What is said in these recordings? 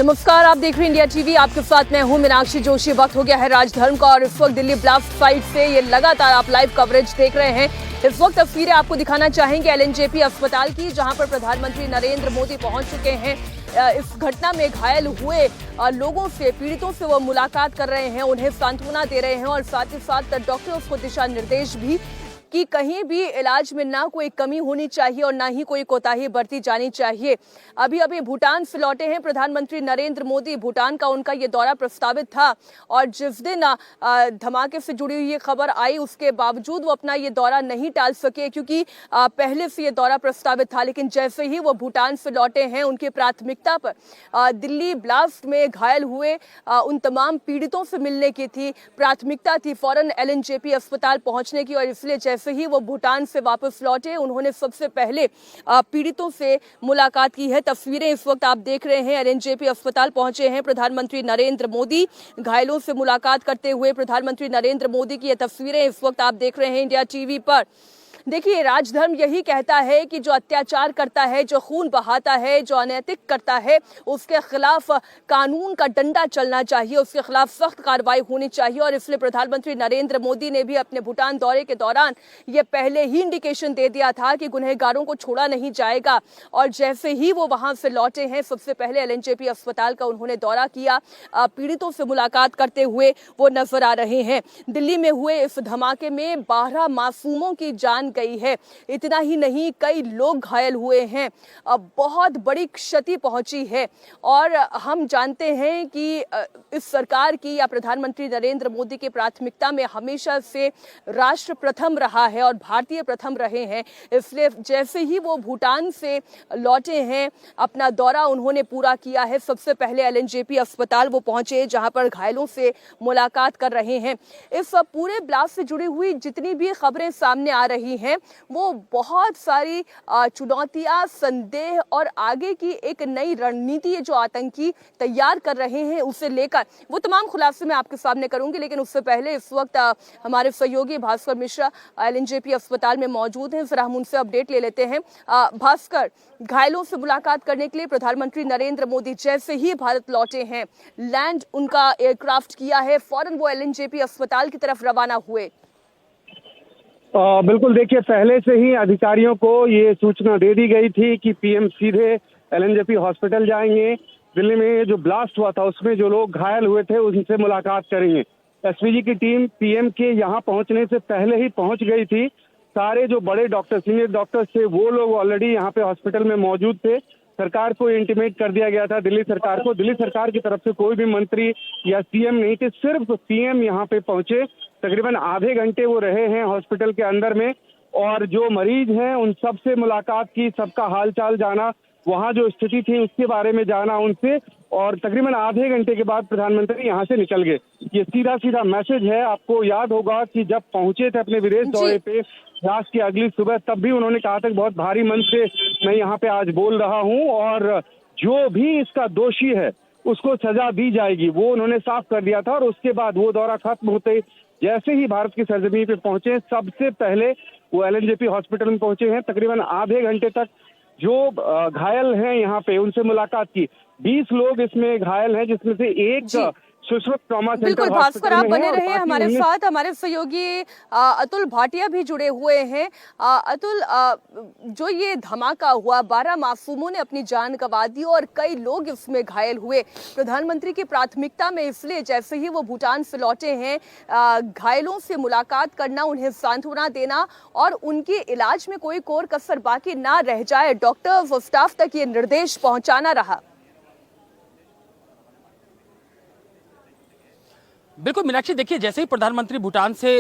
नमस्कार, आप देख रहे हैं इंडिया टीवी। आपके साथ मैं हूं मीनाक्षी जोशी। वक्त हो गया है राजधर्म का और इस वक्त दिल्ली ब्लास्ट साइट से ये लगातार आप लाइव कवरेज देख रहे हैं। इस वक्त तस्वीरें आपको दिखाना चाहेंगे एलएनजेपी अस्पताल की, जहां पर प्रधानमंत्री नरेंद्र मोदी पहुंच चुके हैं। इस घटना में घायल हुए लोगों से, पीड़ितों से वो मुलाकात कर रहे हैं, उन्हें सांत्वना दे रहे हैं और साथ ही साथ डॉक्टरों को दिशा निर्देश भी कि कहीं भी इलाज में ना कोई कमी होनी चाहिए और ना ही कोई कोताही बरती जानी चाहिए। अभी अभी भूटान से लौटे हैं प्रधानमंत्री नरेंद्र मोदी। भूटान का उनका ये दौरा प्रस्तावित था और जिस दिन धमाके से जुड़ी हुई ये खबर आई, उसके बावजूद वो अपना ये दौरा नहीं टाल सके, क्योंकि पहले से ये दौरा प्रस्तावित था। लेकिन जैसे ही वो भूटान से लौटे हैं, उनकी प्राथमिकता पर दिल्ली ब्लास्ट में घायल हुए उन तमाम पीड़ितों से मिलने की थी, प्राथमिकता थी फौरन एलएनजेपी अस्पताल पहुंचने की। और इसलिए जैसे ही वो भूटान से वापस लौटे, उन्होंने सबसे पहले पीड़ितों से मुलाकात की है। तस्वीरें इस वक्त आप देख रहे हैं, एलएनजेपी अस्पताल पहुंचे हैं प्रधानमंत्री नरेंद्र मोदी। घायलों से मुलाकात करते हुए प्रधानमंत्री नरेंद्र मोदी की ये तस्वीरें इस वक्त आप देख रहे हैं इंडिया टीवी पर। देखिए, राजधर्म यही कहता है कि जो अत्याचार करता है, जो खून बहाता है, जो अनैतिक करता है, उसके खिलाफ कानून का डंडा चलना चाहिए, उसके खिलाफ सख्त कार्रवाई होनी चाहिए। और इसलिए प्रधानमंत्री नरेंद्र मोदी ने भी अपने भूटान दौरे के दौरान ये पहले ही इंडिकेशन दे दिया था कि गुनहगारों को छोड़ा नहीं जाएगा। और जैसे ही वो वहां से लौटे हैं, सबसे पहले एलएनजेपी अस्पताल का उन्होंने दौरा किया, पीड़ितों से मुलाकात करते हुए वो नजर आ रहे हैं। दिल्ली में हुए इस धमाके में 12 मासूमों की जान गई है। इतना ही नहीं, कई लोग घायल हुए हैं, बहुत बड़ी क्षति पहुंची है। और हम जानते हैं कि इस सरकार की या प्रधानमंत्री नरेंद्र मोदी की प्राथमिकता में हमेशा से राष्ट्र प्रथम रहा है और भारतीय प्रथम रहे हैं। इसलिए जैसे ही वो भूटान से लौटे हैं, अपना दौरा उन्होंने पूरा किया है। सबसे पहले एलएनजेपी अस्पताल वो पहुंचे, जहां पर घायलों से मुलाकात कर रहे हैं। इस पूरे ब्लास्ट से जुड़ी हुई जितनी भी खबरें सामने आ रही हैं, वो बहुत सारी चुनौतियां, संदेह और आगे की एक नई रणनीति जो आतंकी तैयार कर रहे हैं, उसे लेकर वो तमाम खुलासे मैं आपके सामने करूंगी। लेकिन उससे पहले इस वक्त हमारे सहयोगी भास्कर मिश्रा एलएनजेपी अस्पताल में मौजूद हैं, जरा हम उनसे अपडेट ले लेते हैं। भास्कर, घायलों से मुलाकात करने के लिए प्रधानमंत्री नरेंद्र मोदी जैसे ही भारत लौटे हैं, लैंड उनका एयरक्राफ्ट किया है, फौरन वो एलएनजेपी अस्पताल की तरफ रवाना हुए। बिल्कुल, देखिए, पहले से ही अधिकारियों को ये सूचना दे दी गई थी कि पीएम सीधे एलएनजेपी हॉस्पिटल जाएंगे। दिल्ली में जो ब्लास्ट हुआ था, उसमें जो लोग घायल हुए थे, उनसे मुलाकात करेंगे। एसपीजी की टीम पीएम के यहाँ पहुंचने से पहले ही पहुंच गई थी। सारे जो बड़े डॉक्टर, सीनियर डॉक्टर्स थे, वो लोग ऑलरेडी यहाँ पे हॉस्पिटल में मौजूद थे। सरकार को इंटीमेट कर दिया गया था, दिल्ली सरकार को। दिल्ली सरकार की तरफ से कोई भी मंत्री या सीएम नहीं थे, सिर्फ पीएम यहाँ पे पहुंचे। तकरीबन आधे घंटे वो रहे हैं हॉस्पिटल के अंदर में और जो मरीज हैं उन सब से मुलाकात की, सबका हालचाल जाना, वहाँ जो स्थिति थी उसके बारे में जाना उनसे। और तकरीबन आधे घंटे के बाद प्रधानमंत्री यहाँ से निकल गए। ये सीधा सीधा मैसेज है। आपको याद होगा कि जब पहुंचे थे अपने विदेश दौरे पे रात की अगली सुबह, तब भी उन्होंने कहा था कि बहुत भारी मन से मैं यहाँ पे आज बोल रहा हूँ और जो भी इसका दोषी है उसको सजा दी जाएगी, वो उन्होंने साफ कर दिया था। और उसके बाद वो दौरा खत्म होते जैसे ही भारत की सरजमीन पे पहुंचे, सबसे पहले वो एलएनजेपी हॉस्पिटल में पहुंचे हैं। तकरीबन आधे घंटे तक जो घायल हैं यहाँ पे उनसे मुलाकात की। 20 लोग इसमें घायल हैं, जिसमें से एक सुश्रुत ट्रॉमा सेंटर। बिल्कुल भास्कर, आप बने रहे हमारे साथ। हमारे सहयोगी अतुल भाटिया भी जुड़े हुए हैं। अतुल, जो ये धमाका हुआ, 12 मासूमों ने अपनी जान गंवा दी और कई लोग इसमें घायल हुए। प्रधानमंत्री की प्राथमिकता में इसलिए जैसे ही वो भूटान से लौटे हैं, घायलों से मुलाकात करना, उन्हें सांत्वना देना और उनके इलाज में कोई कोर कसर बाकी ना रह जाए, डॉक्टर्स और स्टाफ तक ये निर्देश पहुंचाना रहा। बिल्कुल मीनाक्षी, देखिए, जैसे ही प्रधानमंत्री भूटान से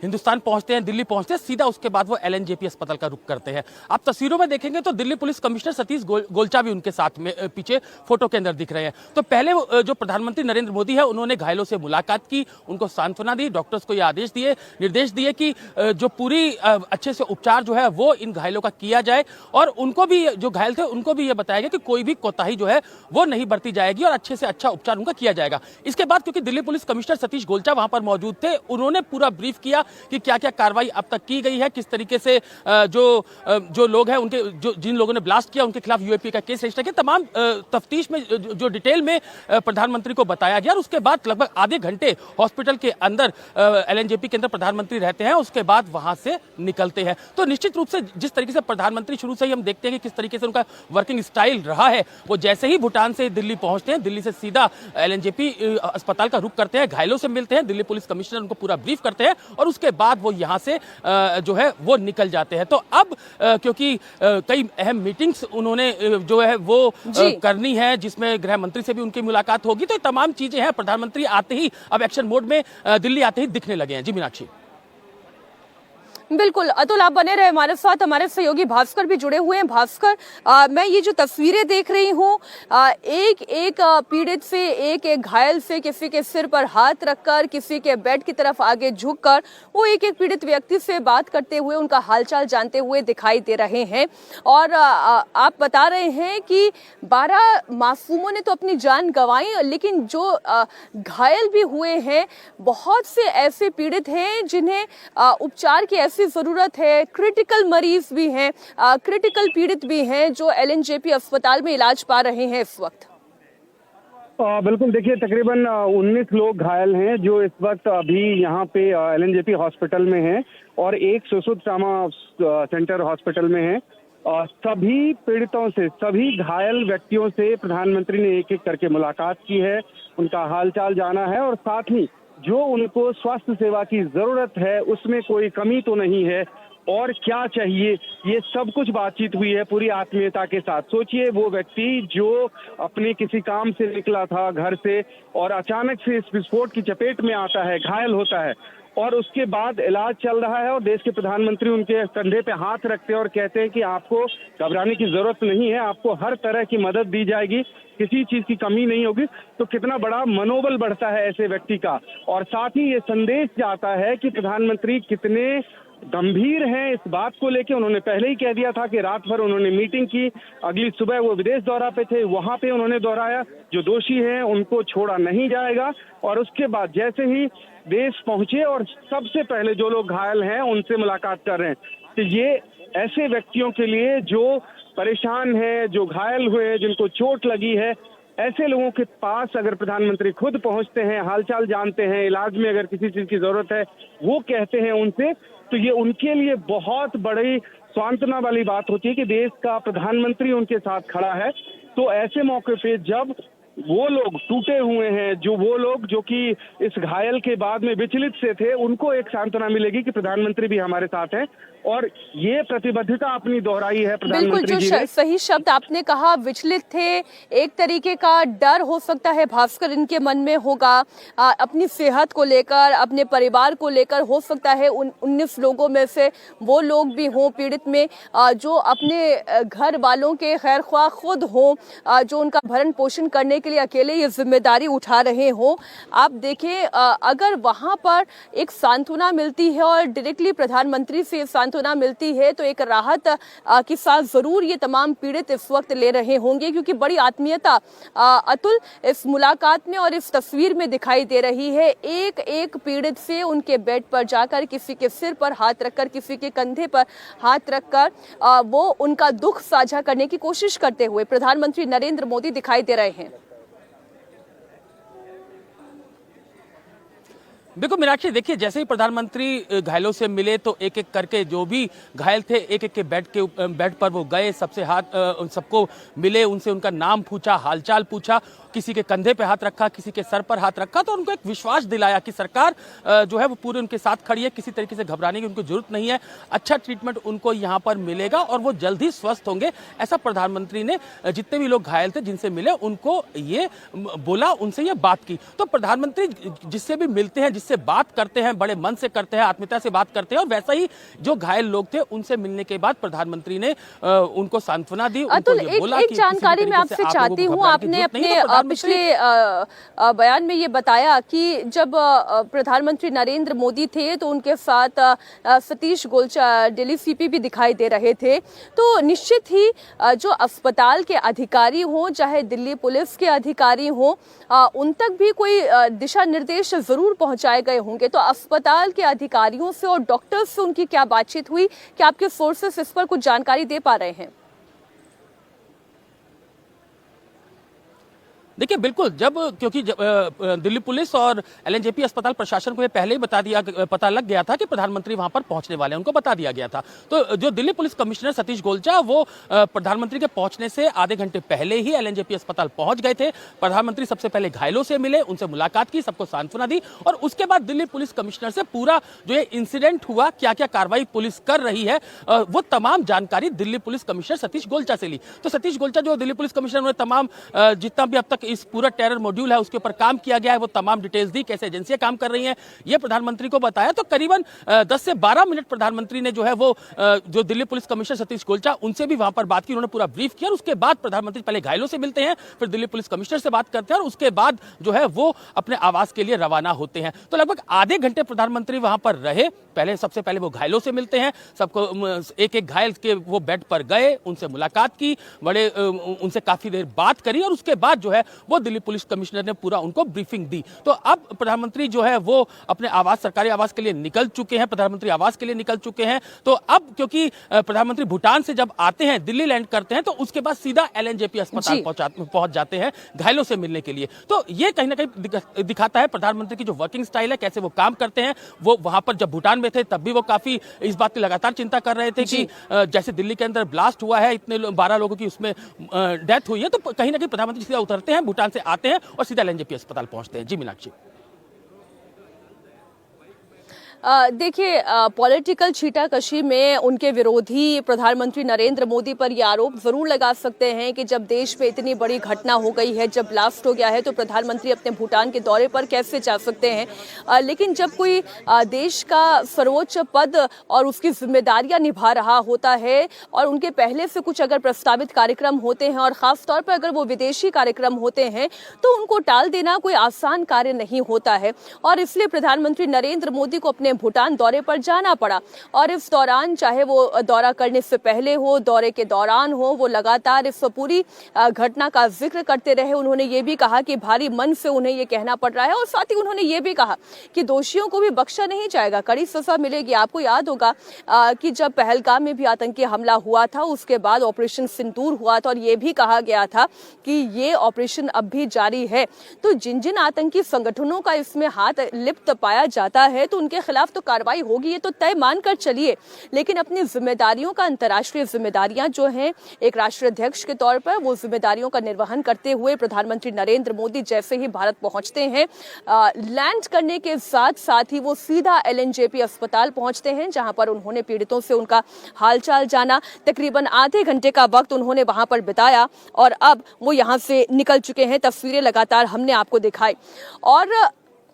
हिंदुस्तान पहुंचते हैं, दिल्ली पहुंचते हैं, सीधा उसके बाद वो एलएनजेपी अस्पताल का रुख करते हैं। आप तस्वीरों में देखेंगे तो दिल्ली पुलिस कमिश्नर सतीश गोलचा भी उनके साथ में पीछे फोटो के अंदर दिख रहे हैं। तो पहले जो प्रधानमंत्री नरेंद्र मोदी है, उन्होंने घायलों से मुलाकात की, उनको सांत्वना दी, डॉक्टर्स को ये आदेश दिए, निर्देश दिए कि जो पूरी अच्छे से उपचार जो है वो इन घायलों का किया जाए। और उनको भी, जो घायल थे, उनको भी ये बताया गया कि कोई भी कोताही जो है वो नहीं बरती जाएगी और अच्छे से अच्छा उपचार उनका किया जाएगा। इसके बाद क्योंकि Delhi police commissioner commissioner Satish Golcha वहां पर मौजूद थे। उन्होंने पूरा ब्रीफ किया कि क्या क्या कार्रवाई अब तक की गई है, किस तरीके से जो लोग हैं उनके जिन लोगों ने ब्लास्ट किया उनके खिलाफ यूएपी का केस रजिस्टर किया, तमाम तफ्तीश में जो डिटेल में प्रधानमंत्री को बताया गया। और उसके बाद लगभग आधे घंटे हॉस्पिटल के अंदर एलएनजेपी के अंदर प्रधानमंत्री रहते हैं, उसके बाद वहां से निकलते हैं। तो निश्चित रूप से जिस तरीके से प्रधानमंत्री शुरू से ही हम देखते हैं कि किस तरीके से उनका वर्किंग स्टाइल रहा है, वो जैसे ही भूटान से दिल्ली पहुंचते हैं, दिल्ली से सीधा एलएनजेपी अस्पताल का रुख करते हैं, घायलों से मिलते हैं, दिल्ली पुलिस कमिश्नर उनको पूरा ब्रीफ करते हैं और उसके बाद वो यहां से जो है वो निकल जाते हैं। तो अब क्योंकि कई अहम मीटिंग्स उन्होंने जो है वो करनी है, जिसमें गृह मंत्री से भी उनकी मुलाकात होगी, तो तमाम चीजें हैं। प्रधानमंत्री आते ही अब एक्शन मोड में दिल्ली आते ही दिखने लगे हैं। जी मीनाक्षी। बिल्कुल अतुल, आप बने रहे हमारे साथ। हमारे सहयोगी भास्कर भी जुड़े हुए हैं। भास्कर, मैं ये जो तस्वीरें देख रही हूँ, एक एक पीड़ित से, एक एक घायल से, किसी के सिर पर हाथ रखकर, किसी के बेड की तरफ आगे झुककर वो एक एक पीड़ित व्यक्ति से बात करते हुए, उनका हालचाल जानते हुए दिखाई दे रहे हैं। और आप बता रहे हैं कि 12 मासूमों ने तो अपनी जान गंवाई, लेकिन जो घायल भी हुए हैं, बहुत से ऐसे पीड़ित हैं जिन्हें उपचार की जरूरत है। क्रिटिकल मरीज भी हैं, क्रिटिकल पीड़ित भी हैं जो एलएनजेपी अस्पताल में इलाज पा रहे हैं इस वक्त। बिल्कुल, देखिए तकरीबन 19 लोग घायल हैं जो इस वक्त अभी यहाँ पे एलएनजेपी हॉस्पिटल में हैं और एक सुश्रुत ट्रॉमा सेंटर हॉस्पिटल में है। सभी पीड़ितों से, सभी घायल व्यक्तियों से प्रधानमंत्री ने एक एक करके मुलाकात की है, उनका हालचाल जाना है और साथ ही जो उनको स्वास्थ्य सेवा की जरूरत है उसमें कोई कमी तो नहीं है और क्या चाहिए, ये सब कुछ बातचीत हुई है पूरी आत्मीयता के साथ। सोचिए, वो व्यक्ति जो अपने किसी काम से निकला था घर से और अचानक से इस विस्फोट की चपेट में आता है, घायल होता है और उसके बाद इलाज चल रहा है और देश के प्रधानमंत्री उनके कंधे पे हाथ रखते हैं और कहते हैं कि आपको घबराने की जरूरत नहीं है, आपको हर तरह की मदद दी जाएगी, किसी चीज की कमी नहीं होगी। तो कितना बड़ा मनोबल बढ़ता है ऐसे व्यक्ति का। और साथ ही ये संदेश जाता है कि प्रधानमंत्री कितने गंभीर हैं इस बात को लेके। उन्होंने पहले ही कह दिया था कि रात भर उन्होंने मीटिंग की, अगली सुबह वो विदेश दौरा पे थे, वहां पे उन्होंने दोहराया जो दोषी हैं उनको छोड़ा नहीं जाएगा। और उसके बाद जैसे ही देश पहुंचे और सबसे पहले जो लोग घायल हैं उनसे मुलाकात कर रहे हैं। तो ये ऐसे व्यक्तियों के लिए जो परेशान है, जो घायल हुए हैं, जिनको चोट लगी है, ऐसे लोगों के पास अगर प्रधानमंत्री खुद पहुंचते हैं, हालचाल जानते हैं, इलाज में अगर किसी चीज की जरूरत है वो कहते हैं उनसे, तो ये उनके लिए बहुत बड़ी सांत्वना वाली बात होती है कि देश का प्रधानमंत्री उनके साथ खड़ा है। तो ऐसे मौके पे जब वो लोग टूटे हुए हैं, जो वो लोग जो कि इस घायल के बाद में विचलित से थे, उनको एक सांत्वना मिलेगी कि प्रधानमंत्री भी हमारे साथ हैं और ये प्रतिबद्धता अपनी दोहराई है प्रधानमंत्री जी ने। सही शब्द आपने कहा, विचलित थे, एक तरीके का डर हो सकता है भास्कर इनके मन में होगा अपनी सेहत को लेकर, अपने परिवार को लेकर। हो सकता है उन 19 लोगों में से वो लोग भी हों पीड़ित में जो अपने घर वालों के खैर ख्वाह खुद हों, जो उनका भरण पोषण करने के लिए अकेले ये जिम्मेदारी उठा रहे हों। आप देखें, अगर वहां पर एक सांत्वना मिलती है और डायरेक्टली प्रधानमंत्री से सांत्वना मिलती है तो एक राहत के साथ जरूर ये तमाम पीड़ित इस वक्त ले रहे होंगे, क्योंकि बड़ी आत्मीयता अतुल इस मुलाकात में और इस तस्वीर में दिखाई दे रही है। एक एक पीड़ित से उनके बेड पर जाकर, किसी के सिर पर हाथ रखकर, किसी के कंधे पर हाथ रखकर वो उनका दुख साझा करने की कोशिश करते हुए प्रधानमंत्री नरेंद्र मोदी दिखाई दे रहे हैं। बिल्कुल मीनाक्षी, देखिए जैसे ही प्रधानमंत्री घायलों से मिले तो एक एक करके जो भी घायल थे एक एक के बेड पर वो गए, सबसे उन सबको मिले, उनसे उनका नाम पूछा, हालचाल पूछा, किसी के कंधे पे हाथ रखा, किसी के सर पर हाथ रखा, तो उनको एक विश्वास दिलाया कि सरकार जो है वो पूरे उनके साथ खड़ी है, किसी तरीके से घबराने की उनको जरूरत नहीं है, अच्छा ट्रीटमेंट उनको यहाँ पर मिलेगा और वो जल्द ही स्वस्थ होंगे। ऐसा प्रधानमंत्री ने जितने भी लोग घायल थे जिनसे मिले उनको ये बोला, उनसे ये बात की। तो प्रधानमंत्री जिससे भी मिलते हैं, जिससे से बात करते हैं, बड़े मन से करते हैं, आत्मीयता से बात करते हैं, और वैसा ही जो घायल लोग थे उनसे मिलने के बाद प्रधानमंत्री ने उनको सांत्वना दी। अतुल, एक जानकारी मैं आपसे चाहती हूँ। आपने अपने पिछले बयान में ये बताया कि जब प्रधानमंत्री नरेंद्र मोदी थे तो उनके साथ सतीश गोलचा दिल्ली सीपी भी दिखाई दे रहे थे। तो निश्चित ही जो अस्पताल के अधिकारी हों, चाहे दिल्ली पुलिस के अधिकारी हों, उन तक भी कोई दिशा निर्देश जरूर पहुंचाए गए होंगे। तो अस्पताल के अधिकारियों से और डॉक्टर्स से उनकी क्या बातचीत हुई? क्या आपके सोर्सेस इस पर कुछ जानकारी दे पा रहे हैं? देखिए बिल्कुल, क्योंकि दिल्ली पुलिस और एलएनजेपी अस्पताल प्रशासन को ये पहले ही पता लग गया था कि प्रधानमंत्री वहां पर पहुंचने वाले हैं, उनको बता दिया गया था। तो जो दिल्ली पुलिस कमिश्नर सतीश गोलचा, वो प्रधानमंत्री के पहुंचने से आधे घंटे पहले ही एलएनजेपी अस्पताल पहुंच गए थे। प्रधानमंत्री सबसे पहले घायलों से मिले, उनसे मुलाकात की, सबको सांत्वना दी, और उसके बाद दिल्ली पुलिस कमिश्नर से पूरा जो ये इंसिडेंट हुआ, क्या क्या कार्रवाई पुलिस कर रही है, वो तमाम जानकारी दिल्ली पुलिस कमिश्नर सतीश गोलचा से ली। तो सतीश गोलचा जो दिल्ली पुलिस कमिश्नर, उन्होंने तमाम जितना भी अब तक इस पूरा टेरर मॉड्यूल है उसके ऊपर काम किया गया है, वो तमाम डिटेल्स दी, कैसे एजेंसियां काम कर रही हैं, ये प्रधानमंत्री को बताया। तो करीबन 10 से 12 मिनट प्रधानमंत्री ने जो है वो जो दिल्ली पुलिस कमिश्नर सतीश गोलचा, उनसे भी वहां पर बात की, उन्होंने पूरा ब्रीफ किया। और उसके बाद प्रधानमंत्री पहले घायलों से मिलते हैं, फिर दिल्ली पुलिस कमिश्नर से बात करते हैं, और उसके बाद जो है वो अपने आवास के लिए रवाना होते हैं। तो लगभग आधे घंटे प्रधानमंत्री वहां पर रहे। सबसे पहले वो घायलों से मिलते हैं, सबको एक एक घायल के वो बेड पर गए, उनसे मुलाकात की, उनसे काफी देर बात करी, और उसके बाद जो है वो दिल्ली पुलिस कमिश्नर ने पूरा उनको ब्रीफिंग दी। तो अब प्रधानमंत्री जो है वो अपने आवास, सरकारी आवास के लिए निकल चुके हैं, प्रधानमंत्री आवास के लिए निकल चुके हैं। तो अब क्योंकि प्रधानमंत्री भूटान से जब आते हैं, दिल्ली लैंड करते हैं, तो उसके बाद सीधा एलएनजेपी अस्पताल पहुंच जाते हैं घायलों से मिलने के लिए। तो ये कहीं ना कहीं दिखाता है प्रधानमंत्री की जो वर्किंग स्टाइल है, कैसे वो काम करते हैं। वो वहां पर जब भूटान में थे तब भी वो काफी इस बात की लगातार चिंता कर रहे थे कि जैसे दिल्ली के अंदर ब्लास्ट हुआ है, इतने 12 लोगों की उसमें डेथ हुई है, तो कहीं ना कहीं प्रधानमंत्री सीधा उतरते हैं, भूटान से आते हैं और सीधा एलएनजेपी अस्पताल पहुंचते हैं। जी मीनाक्षी। देखिए, पॉलिटिकल छीटाकशी में उनके विरोधी प्रधानमंत्री नरेंद्र मोदी पर यह आरोप जरूर लगा सकते हैं कि जब देश में इतनी बड़ी घटना हो गई है, जब ब्लास्ट हो गया है, तो प्रधानमंत्री अपने भूटान के दौरे पर कैसे जा सकते हैं। लेकिन जब कोई देश का सर्वोच्च पद और उसकी जिम्मेदारियां निभा रहा होता है, और उनके पहले से कुछ अगर प्रस्तावित कार्यक्रम होते हैं, और खासतौर पर अगर वो विदेशी कार्यक्रम होते हैं, तो उनको टाल देना कोई आसान कार्य नहीं होता है। और इसलिए प्रधानमंत्री नरेंद्र मोदी को अपने भूटान दौरे पर जाना पड़ा। और इस दौरान, चाहे वो दौरा करने से पहले हो, दौरे के दौरान हो, वो लगातार इस पूरी घटना का जिक्र करते रहे। उन्होंने ये भी कहा कि भारी मन से उन्हें ये कहना पड़ रहा है, और साथ ही उन्होंने ये भी कहा कि दोषियों को भी बख्शा नहीं जाएगा, कड़ी सजा मिलेगी। आपको याद होगा कि जब पहलगाम में भी आतंकी हमला हुआ था, उसके बाद ऑपरेशन सिंदूर हुआ था, और ये भी कहा गया था कि ये ऑपरेशन अब भी जारी है। तो जिन जिन आतंकी संगठनों का इसमें हाथ लिप्त पाया जाता है, तो उनके खिलाफ तो कार्रवाई होगी, ये तो तय मानकर चलिए। लेकिन अपनी जिम्मेदारियों का, अंतर्राष्ट्रीय जिम्मेदारियां जो हैं, एक राष्ट्राध्यक्ष के तौर पर वो जिम्मेदारियों का निर्वहन करते हुए प्रधानमंत्री नरेंद्र मोदी जैसे ही भारत पहुंचते हैं, लैंड करने के साथ साथ ही वो सीधा एलएनजेपी अस्पताल पहुंचते हैं, जहां पर उन्होंने पीड़ितों से उनका हालचाल जाना। तकरीबन आधे घंटे का वक्त उन्होंने वहां पर बिताया, और अब वो यहां से निकल चुके हैं। तस्वीरें लगातार हमने आपको दिखाई। और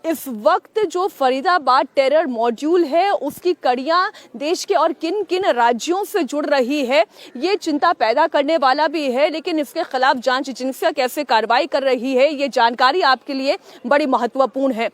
इस वक्त जो फरीदाबाद टेरर मॉड्यूल है, उसकी कड़ियां देश के और किन किन राज्यों से जुड़ रही है, ये चिंता पैदा करने वाला भी है। लेकिन इसके खिलाफ जांच एजेंसियां कैसे कार्रवाई कर रही है, ये जानकारी आपके लिए बड़ी महत्वपूर्ण है।